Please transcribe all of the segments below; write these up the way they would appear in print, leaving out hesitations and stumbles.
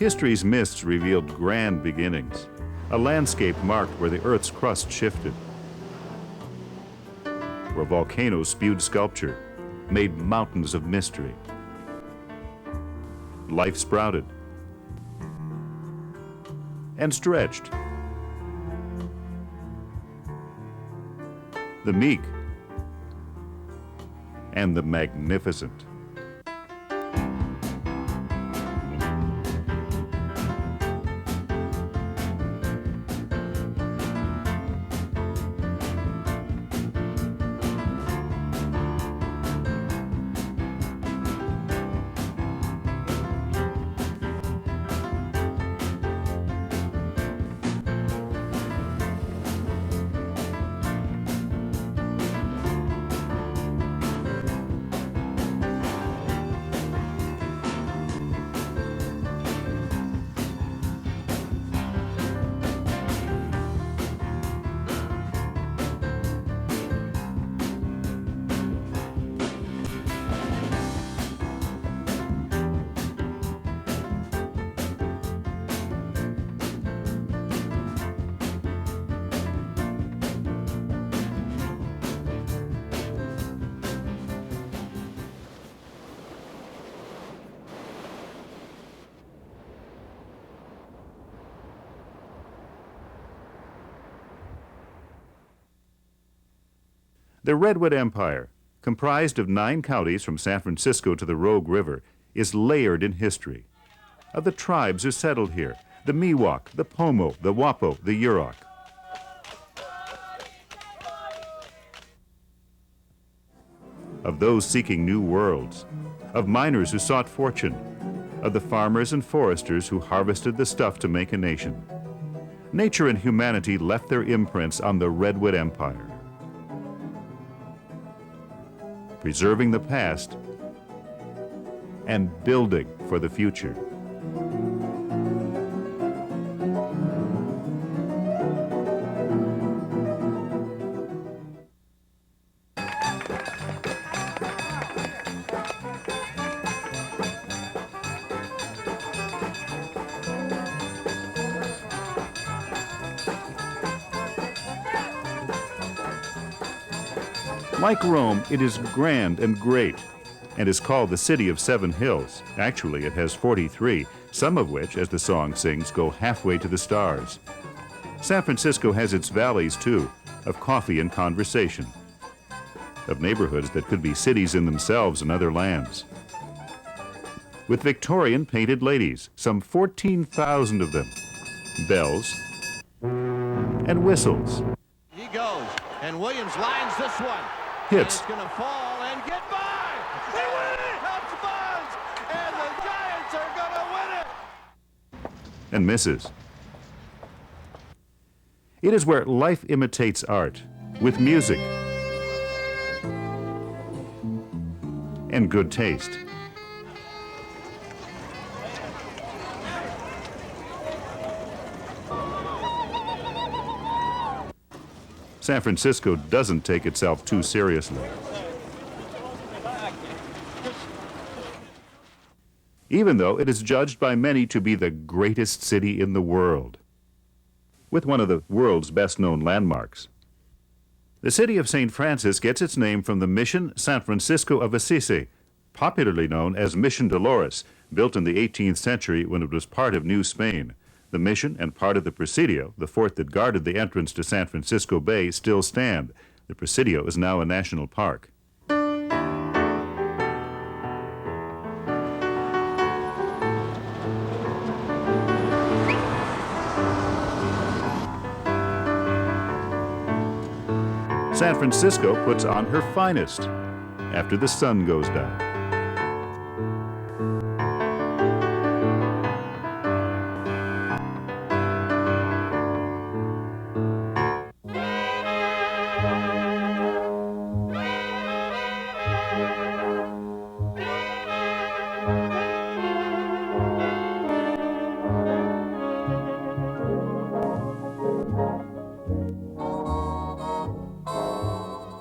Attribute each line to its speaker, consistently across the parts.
Speaker 1: History's mists revealed grand beginnings, a landscape marked where the Earth's crust shifted, where volcanoes spewed sculpture, made mountains of mystery. Life sprouted and stretched. The meek and the magnificent. The Redwood Empire, comprised of 9 counties from San Francisco to the Rogue River, is layered in history. Of the tribes who settled here, the Miwok, the Pomo, the Wapo, the Yurok. Of those seeking new worlds, of miners who sought fortune, of the farmers and foresters who harvested the stuff to make a nation. Nature and humanity left their imprints on the Redwood Empire, preserving the past and building for the future. Like Rome, it is grand and great, and is called the City of 7 Hills. Actually, it has 43, some of which, as the song sings, go halfway to the stars. San Francisco has its valleys, too, of coffee and conversation, of neighborhoods that could be cities in themselves in other lands. With Victorian painted ladies, some 14,000 of them, bells and whistles.
Speaker 2: He goes, and Williams lines this one.
Speaker 1: Hits.
Speaker 2: It's going to fall and get by. They win it. Helps Buzz. And the Giants are going to win it.
Speaker 1: And misses. It is where life imitates art, with music and good taste. San Francisco doesn't take itself too seriously. Even though it is judged by many to be the greatest city in the world, with one of the world's best-known landmarks. The city of St. Francis gets its name from the Mission San Francisco of Assisi, popularly known as Mission Dolores, built in the 18th century when it was part of New Spain. The mission and part of the Presidio, the fort that guarded the entrance to San Francisco Bay, still stand. The Presidio is now a national park. San Francisco puts on her finest after the sun goes down.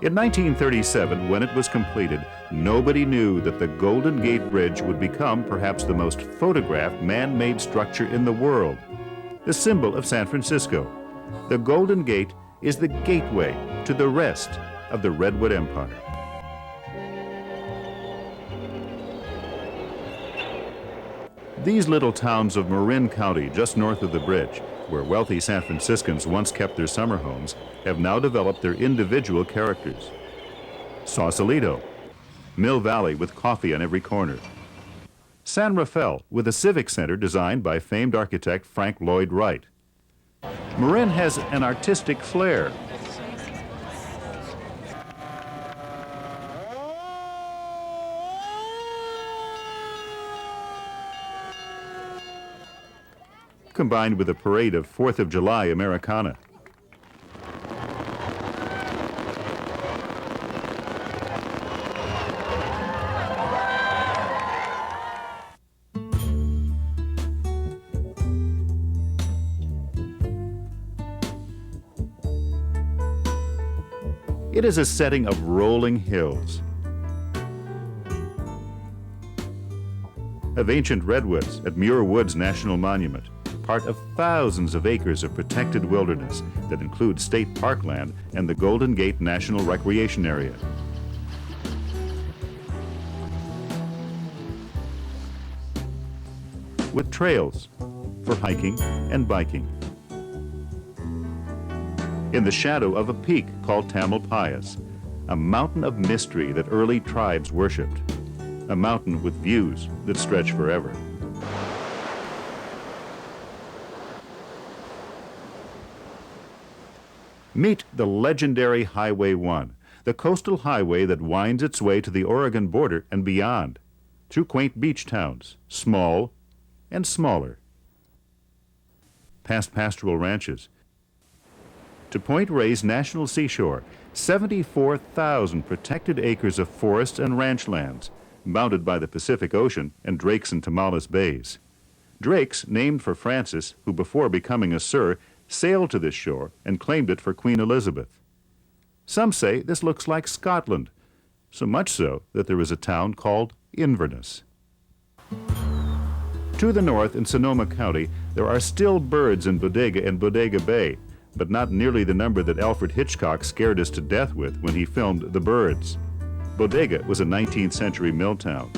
Speaker 1: In 1937, when it was completed, nobody knew that the Golden Gate Bridge would become perhaps the most photographed man-made structure in the world, the symbol of San Francisco. The Golden Gate is the gateway to the rest of the Redwood Empire. These little towns of Marin County, just north of the bridge, where wealthy San Franciscans once kept their summer homes, have now developed their individual characters. Sausalito, Mill Valley with coffee on every corner. San Rafael with a civic center designed by famed architect Frank Lloyd Wright. Marin has an artistic flair. Combined with a parade of 4th of July Americana. It is a setting of rolling hills, of ancient redwoods at Muir Woods National Monument, part of thousands of acres of protected wilderness that include state parkland and the Golden Gate National Recreation Area. With trails for hiking and biking. In the shadow of a peak called Tamalpais, a mountain of mystery that early tribes worshipped, a mountain with views that stretch forever. Meet the legendary Highway 1, the coastal highway that winds its way to the Oregon border and beyond, through quaint beach towns, small and smaller, past pastoral ranches, to Point Reyes National Seashore, 74,000 protected acres of forests and ranch lands, bounded by the Pacific Ocean and Drake's and Tomales Bays. Drake's, named for Francis, who before becoming a Sir, sailed to this shore and claimed it for Queen Elizabeth. Some say this looks like Scotland, so much so that there is a town called Inverness. To the north in Sonoma County, there are still birds in Bodega and Bodega Bay, but not nearly the number that Alfred Hitchcock scared us to death with when he filmed The Birds. Bodega was a 19th century mill town.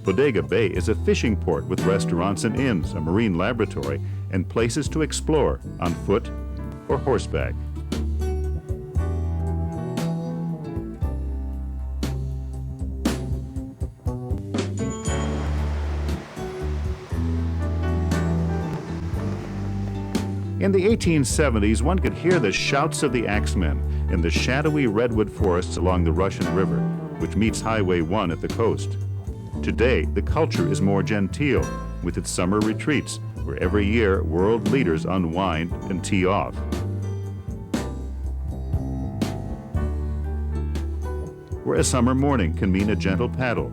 Speaker 1: Bodega Bay is a fishing port with restaurants and inns, a marine laboratory, and places to explore on foot or horseback. In the 1870s, one could hear the shouts of the axemen in the shadowy redwood forests along the Russian River, which meets Highway 1 at the coast. Today, the culture is more genteel, with its summer retreats, where every year world leaders unwind and tee off. Where a summer morning can mean a gentle paddle,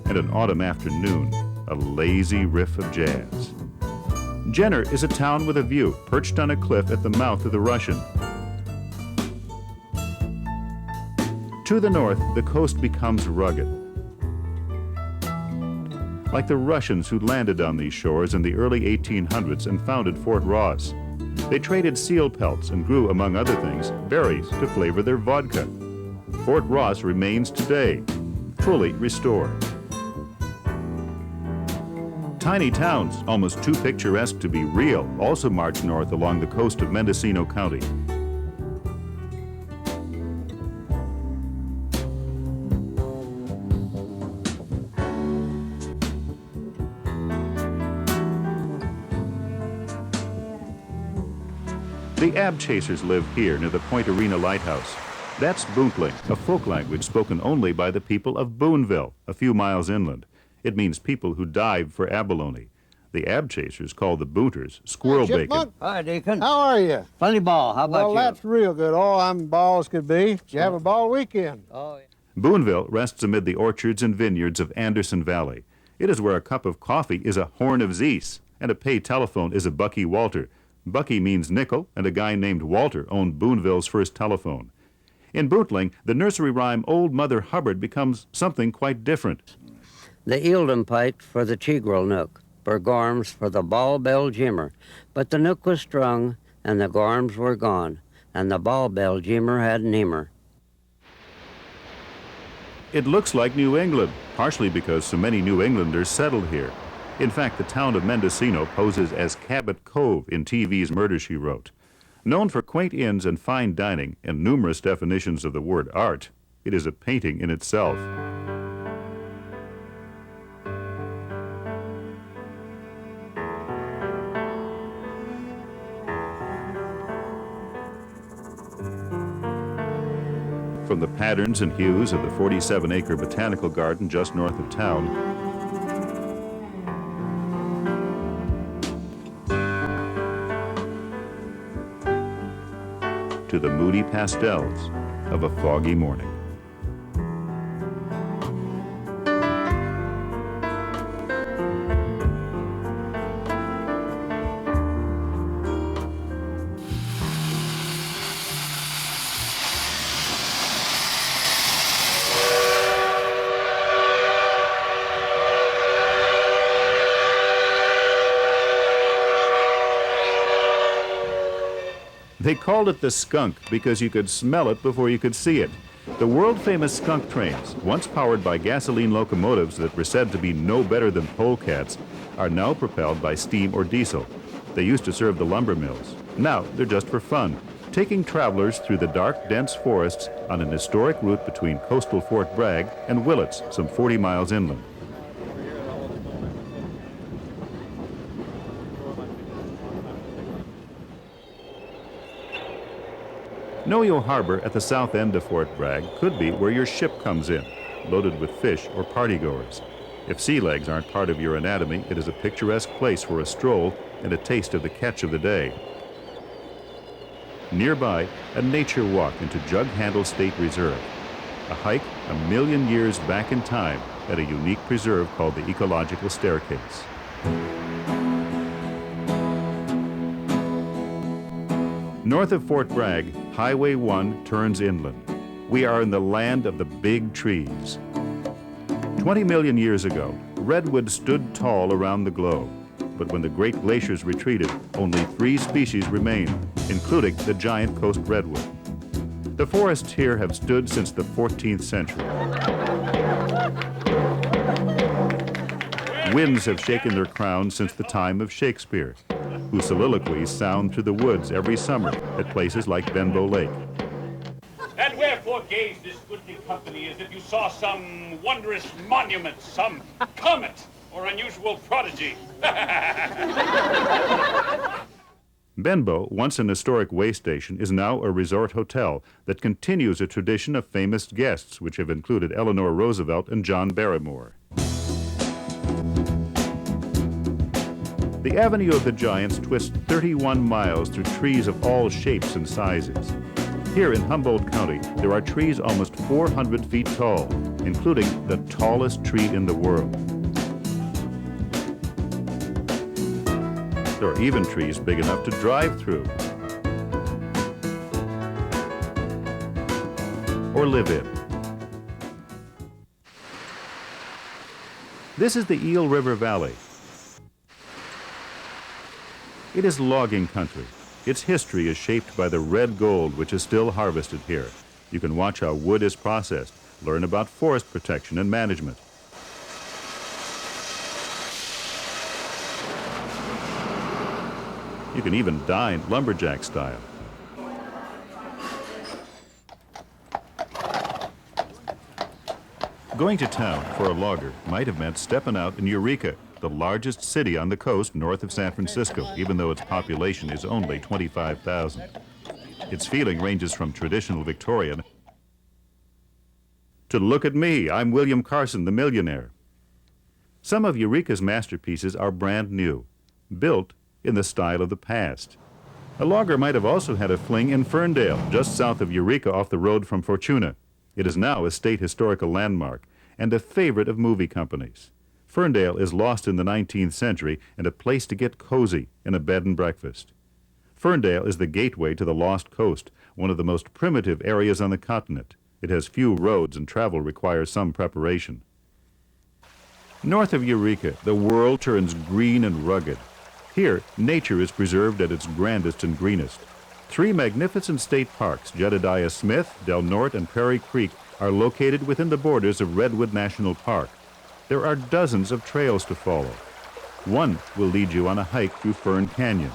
Speaker 1: and an autumn afternoon, a lazy riff of jazz. Jenner is a town with a view, perched on a cliff at the mouth of the Russian. To the north, the coast becomes rugged. Like the Russians who landed on these shores in the early 1800s and founded Fort Ross. They traded seal pelts and grew, among other things, berries to flavor their vodka. Fort Ross remains today, fully restored. Tiny towns, almost too picturesque to be real, also march north along the coast of Mendocino County. The Ab Chasers live here near the Point Arena Lighthouse. That's Boontling, a folk language spoken only by the people of Boonville, a few miles inland. It means people who dive for abalone. The Ab Chasers call the Boonters squirrel bacon.
Speaker 3: Hi, Deacon.
Speaker 4: How are you?
Speaker 3: Funny ball. How about
Speaker 4: Well,
Speaker 3: you?
Speaker 4: that's real good. Oh, I'm ball as could be. Did you have a ball weekend?
Speaker 3: Oh, yeah.
Speaker 1: Boonville rests amid the orchards and vineyards of Anderson Valley. It is where a cup of coffee is a horn of Zeus, and a pay telephone is a Bucky Walter. Bucky means nickel, and a guy named Walter owned Boonville's first telephone. In Bootling, the nursery rhyme Old Mother Hubbard becomes something quite different.
Speaker 3: The Eildon piped for the Chigrill nook, Gorms for the Ball Bell Jimmer, but the nook was strung, and the Gorms were gone, and the Ball Bell Jimmer had nimmer.
Speaker 1: It looks like New England, partially because so many New Englanders settled here. In fact, the town of Mendocino poses as Cabot Cove in TV's Murder, She Wrote. Known for quaint inns and fine dining and numerous definitions of the word art, it is a painting in itself. From the patterns and hues of the 47-acre botanical garden just north of town to the moody pastels of a foggy morning. They called it the skunk because you could smell it before you could see it. The world-famous skunk trains, once powered by gasoline locomotives that were said to be no better than polecats, are now propelled by steam or diesel. They used to serve the lumber mills. Now they're just for fun, taking travelers through the dark, dense forests on an historic route between coastal Fort Bragg and Willits, some 40 miles inland. Noyo Harbor at the south end of Fort Bragg could be where your ship comes in, loaded with fish or partygoers. If sea legs aren't part of your anatomy, it is a picturesque place for a stroll and a taste of the catch of the day. Nearby, a nature walk into Jug Handle State Reserve, a hike 1,000,000 years back in time at a unique preserve called the Ecological Staircase. North of Fort Bragg, Highway 1 turns inland. We are in the land of the big trees. 20 million years ago, redwood stood tall around the globe. But when the great glaciers retreated, only 3 species remain, including the giant coast redwood. The forests here have stood since the 14th century. Winds have shaken their crowns since the time of Shakespeare, whose soliloquies sound through the woods every summer at places like Benbow Lake.
Speaker 4: And wherefore gaze this goodly company as if you saw some wondrous monument, some comet, or unusual prodigy?
Speaker 1: Benbow, once an historic way station, is now a resort hotel that continues a tradition of famous guests, which have included Eleanor Roosevelt and John Barrymore. The Avenue of the Giants twists 31 miles through trees of all shapes and sizes. Here in Humboldt County, there are trees almost 400 feet tall, including the tallest tree in the world. There are even trees big enough to drive through or live in. This is the Eel River Valley. It is logging country. Its history is shaped by the red gold which is still harvested here. You can watch how wood is processed, learn about forest protection and management. You can even dine lumberjack style. Going to town for a logger might have meant stepping out in Eureka, the largest city on the coast north of San Francisco, even though its population is only 25,000. Its feeling ranges from traditional Victorian to look at me, I'm William Carson, the millionaire. Some of Eureka's masterpieces are brand new, built in the style of the past. A logger might have also had a fling in Ferndale, just south of Eureka off the road from Fortuna. It is now a state historical landmark and a favorite of movie companies. Ferndale is lost in the 19th century and a place to get cozy in a bed and breakfast. Ferndale is the gateway to the Lost Coast, one of the most primitive areas on the continent. It has few roads and travel requires some preparation. North of Eureka, the world turns green and rugged. Here, nature is preserved at its grandest and greenest. 3 magnificent state parks, Jedediah Smith, Del Norte, and Prairie Creek, are located within the borders of Redwood National Park. There are dozens of trails to follow. One will lead you on a hike through Fern Canyon.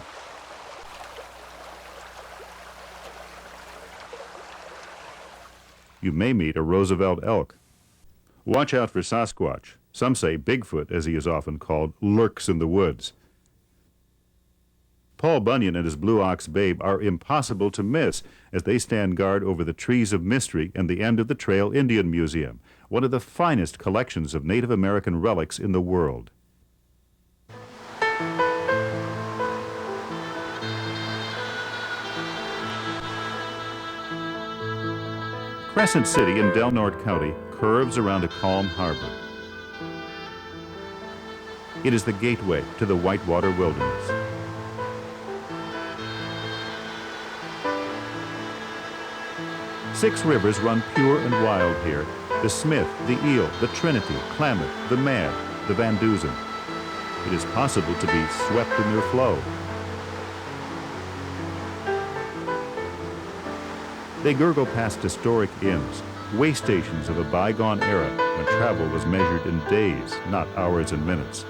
Speaker 1: You may meet a Roosevelt elk. Watch out for Sasquatch. Some say Bigfoot, as he is often called, lurks in the woods. Paul Bunyan and his Blue Ox Babe are impossible to miss as they stand guard over the Trees of Mystery and the End of the Trail Indian Museum, one of the finest collections of Native American relics in the world. Crescent City in Del Norte County curves around a calm harbor. It is the gateway to the Whitewater Wilderness. Six rivers run pure and wild here: the Smith, the Eel, the Trinity, Klamath, the Mad, the Van Duzen. It is possible to be swept in their flow. They gurgle past historic inns, way stations of a bygone era when travel was measured in days, not hours and minutes.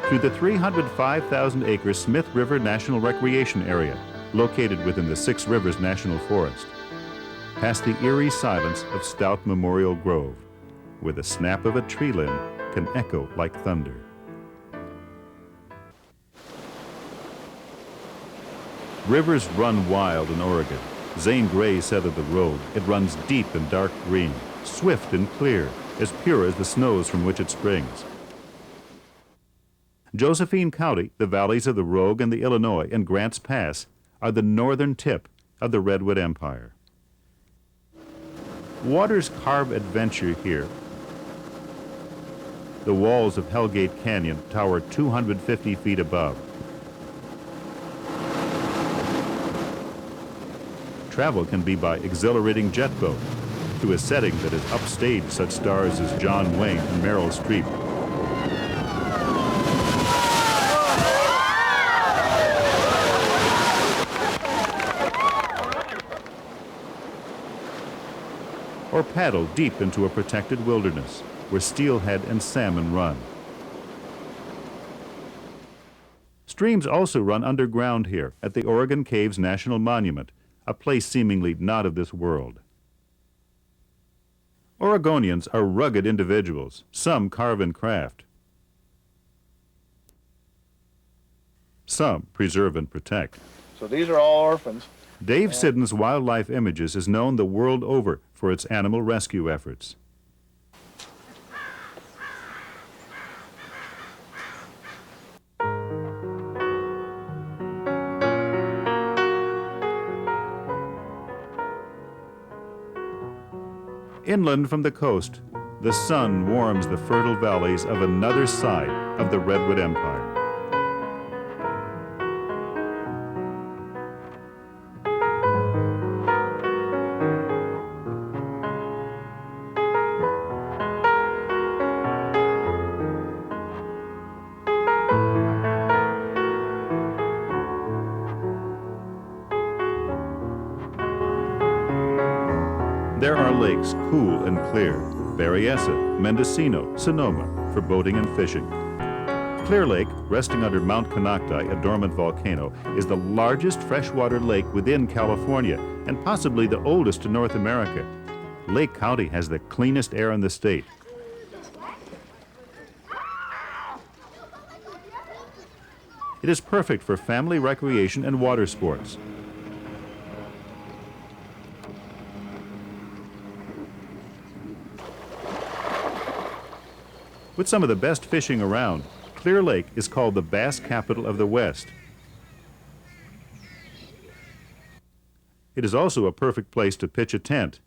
Speaker 1: Through the 305,000-acre Smith River National Recreation Area, located within the Six Rivers National Forest. Past the eerie silence of Stout Memorial Grove, where the snap of a tree limb can echo like thunder. Rivers run wild in Oregon. Zane Grey said of the road, it runs deep and dark green, swift and clear, as pure as the snows from which it springs. Josephine County, the valleys of the Rogue and the Illinois and Grants Pass are the northern tip of the Redwood Empire. Waters carve adventure here. The walls of Hellgate Canyon tower 250 feet above. Travel can be by exhilarating jet boat through a setting that has upstaged such stars as John Wayne and Meryl Streep. Or paddle deep into a protected wilderness where steelhead and salmon run. Streams also run underground here at the Oregon Caves National Monument, a place seemingly not of this world. Oregonians are rugged individuals. Some carve and craft. Some preserve and protect.
Speaker 2: So these are all orphans.
Speaker 1: Dave Siddon's Wildlife Images is known the world over for its animal rescue efforts. Inland from the coast, the sun warms the fertile valleys of another side of the Redwood Empire. There are lakes cool and clear: Berryessa, Mendocino, Sonoma, for boating and fishing. Clear Lake, resting under Mount Konocti, a dormant volcano, is the largest freshwater lake within California and possibly the oldest in North America. Lake County has the cleanest air in the state. It is perfect for family recreation and water sports. With some of the best fishing around, Clear Lake is called the bass capital of the West. It is also a perfect place to pitch a tent.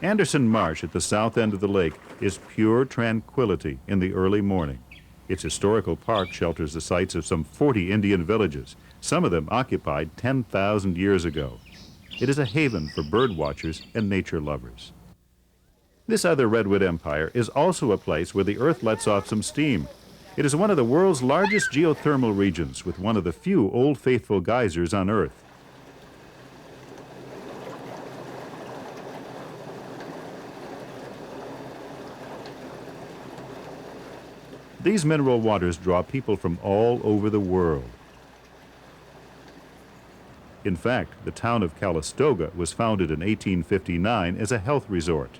Speaker 1: Anderson Marsh at the south end of the lake is pure tranquility in the early morning. Its historical park shelters the sites of some 40 Indian villages, some of them occupied 10,000 years ago. It is a haven for bird watchers and nature lovers. This other Redwood Empire is also a place where the earth lets off some steam. It is one of the world's largest geothermal regions with one of the few Old Faithful geysers on Earth. These mineral waters draw people from all over the world. In fact, the town of Calistoga was founded in 1859 as a health resort.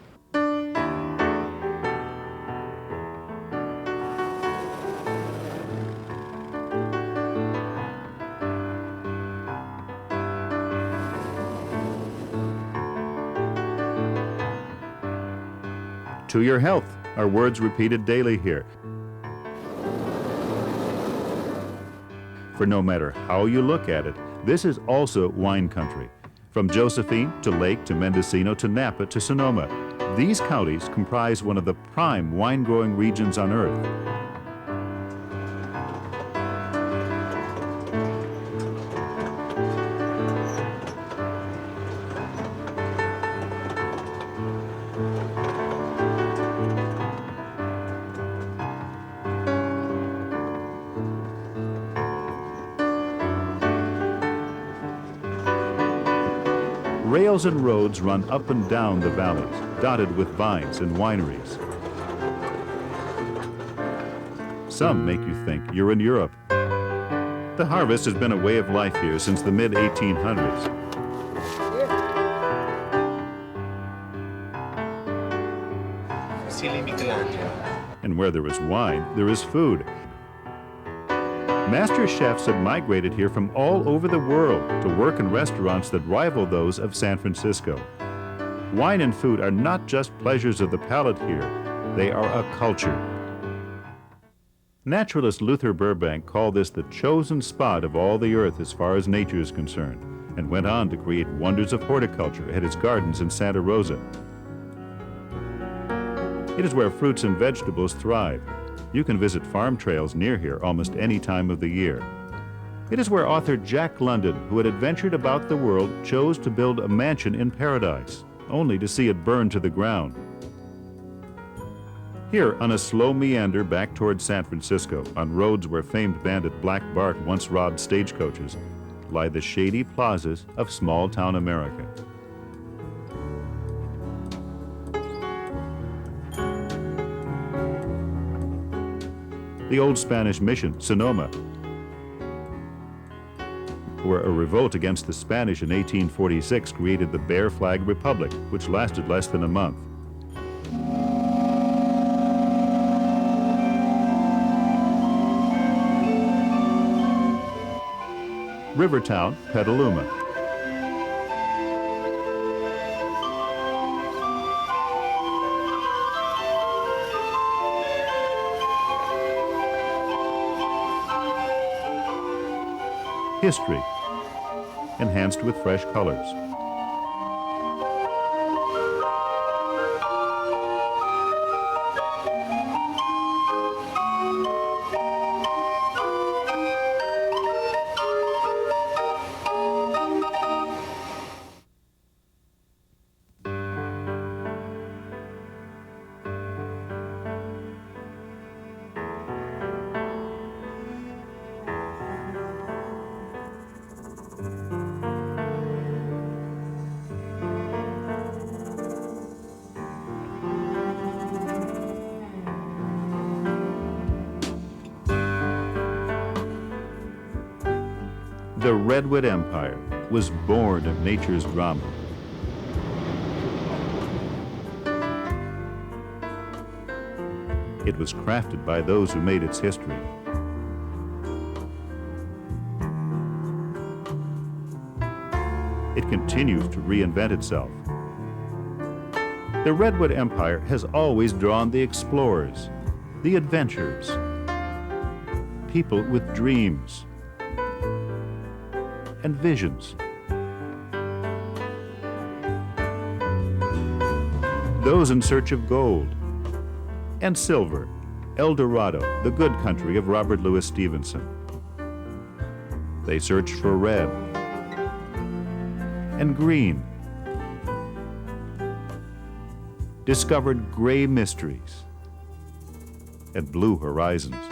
Speaker 1: To your health are words repeated daily here. For no matter how you look at it, this is also wine country. From Josephine to Lake to Mendocino to Napa to Sonoma, these counties comprise one of the prime wine-growing regions on Earth. Rails and roads run up and down the valleys, dotted with vines and wineries. Some make you think you're in Europe. The harvest has been a way of life here since the mid-1800s. And where there is wine, there is food. Master chefs have migrated here from all over the world to work in restaurants that rival those of San Francisco. Wine and food are not just pleasures of the palate here, they are a culture. Naturalist Luther Burbank called this the chosen spot of all the earth as far as nature is concerned, and went on to create wonders of horticulture at his gardens in Santa Rosa. It is where fruits and vegetables thrive. You can visit farm trails near here almost any time of the year. It is where author Jack London, who had adventured about the world, chose to build a mansion in paradise, only to see it burn to the ground. Here, on a slow meander back toward San Francisco, on roads where famed bandit Black Bart once robbed stagecoaches, lie the shady plazas of small-town America. The old Spanish mission, Sonoma, where a revolt against the Spanish in 1846 created the Bear Flag Republic, which lasted less than a month. Rivertown, Petaluma. History, enhanced with fresh colors. The Redwood Empire was born of nature's drama. It was crafted by those who made its history. It continues to reinvent itself. The Redwood Empire has always drawn the explorers, the adventurers, people with dreams and visions. those in search of gold. And silver, El Dorado, the good country of Robert Louis Stevenson. They searched for red and green, discovered gray mysteries and blue horizons.